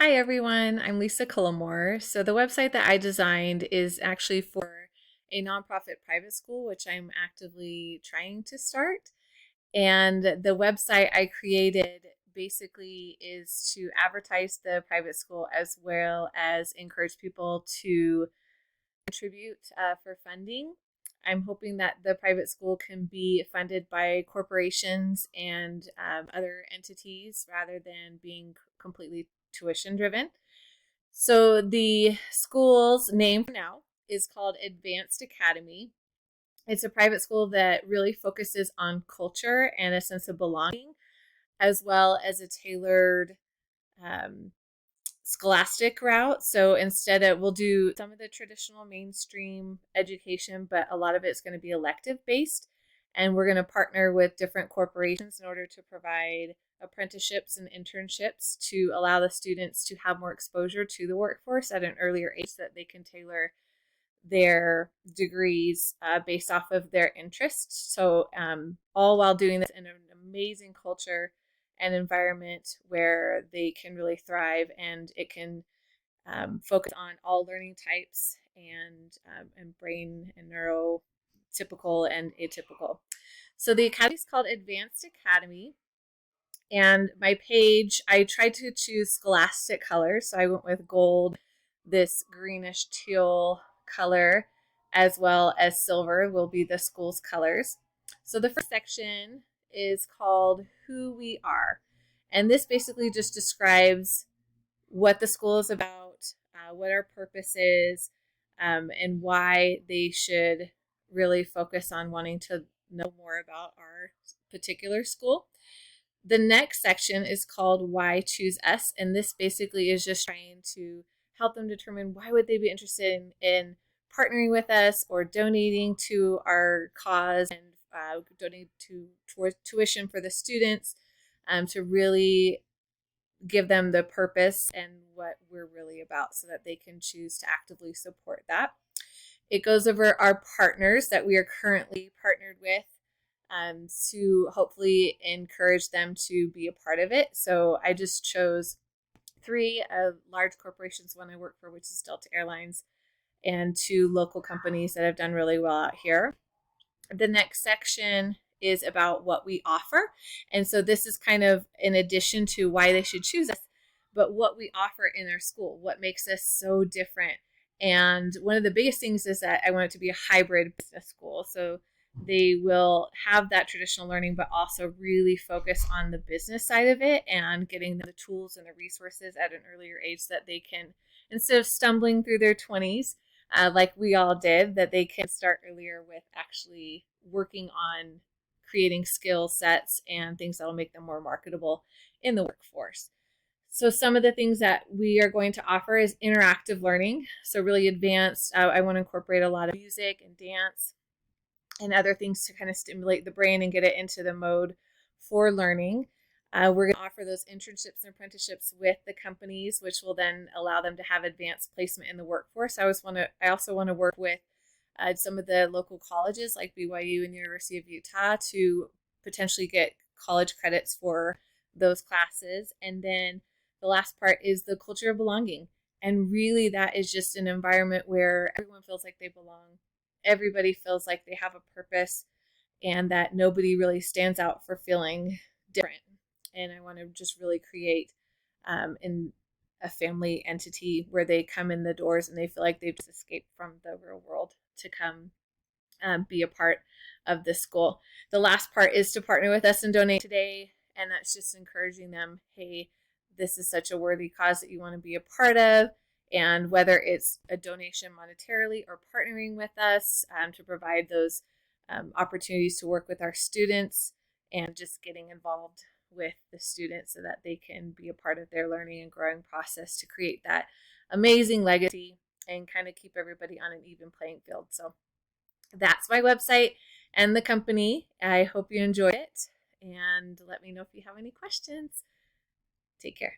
Hi everyone, I'm Lisa Cullimore. So the website that I designed is actually for a nonprofit private school, which I'm actively trying to start. And the website I created basically is to advertise the private school as well as encourage people to contribute for funding. I'm hoping that the private school can be funded by corporations and other entities rather than being completely tuition driven. So the school's name now is called Advanced Academy. It's a private school that really focuses on culture and a sense of belonging, as well as a tailored um, scholastic route. So instead of we'll do some of the traditional mainstream education, but a lot of it's going to be elective based. And we're going to partner with different corporations in order to provide apprenticeships and internships to allow the students to have more exposure to the workforce at an earlier age so that they can tailor their degrees based off of their interests. So, all while doing this in an amazing culture and environment where they can really thrive, and it can focus on all learning types and brain and neurotypical and atypical. So the academy is called Advanced Academy. And my page, I tried to choose scholastic colors. So I went with gold, this greenish teal color, as well as silver will be the school's colors. So the first section is called Who We Are. And this basically just describes what the school is about, what our purpose is, and why they should really focus on wanting to know more about our particular school. The next section is called Why Choose Us, and this basically is just trying to help them determine why would they be interested in partnering with us or donating to our cause and donate towards tuition for the students, to really give them the purpose and what we're really about so that they can choose to actively support that. It goes over our partners that we are currently partnered with, to hopefully encourage them to be a part of it. So I just chose three large corporations, one I work for, which is Delta Airlines, and two local companies that have done really well out here. The next section is about what we offer. And so this is kind of in addition to why they should choose us, but what we offer in our school, what makes us so different. And one of the biggest things is that I want it to be a hybrid business school. So they will have that traditional learning, but also really focus on the business side of it and getting the tools and the resources at an earlier age so that they can, instead of stumbling through their 20s, like we all did, that they can start earlier with actually working on creating skill sets and things that'll make them more marketable in the workforce. So some of the things that we are going to offer is interactive learning. So really advanced. I want to incorporate a lot of music and dance and other things to kind of stimulate the brain and get it into the mode for learning. We're going to offer those internships and apprenticeships with the companies, which will then allow them to have advanced placement in the workforce. I also want to work with some of the local colleges like BYU and University of Utah to potentially get college credits for those classes. And then the last part is the culture of belonging. And really, that is just an environment where everyone feels like they belong. Everybody feels like they have a purpose and that nobody really stands out for feeling different. And I want to just really create in a family entity where they come in the doors and they feel like they've just escaped from the real world to come be a part of the school. The last part is to partner with us and donate today. And that's just encouraging them, hey, this is such a worthy cause that you want to be a part of. And whether it's a donation monetarily or partnering with us to provide those opportunities to work with our students and just getting involved with the students so that they can be a part of their learning and growing process to create that amazing legacy and kind of keep everybody on an even playing field. So that's my website and the company. I hope you enjoyed it and let me know if you have any questions. Take care.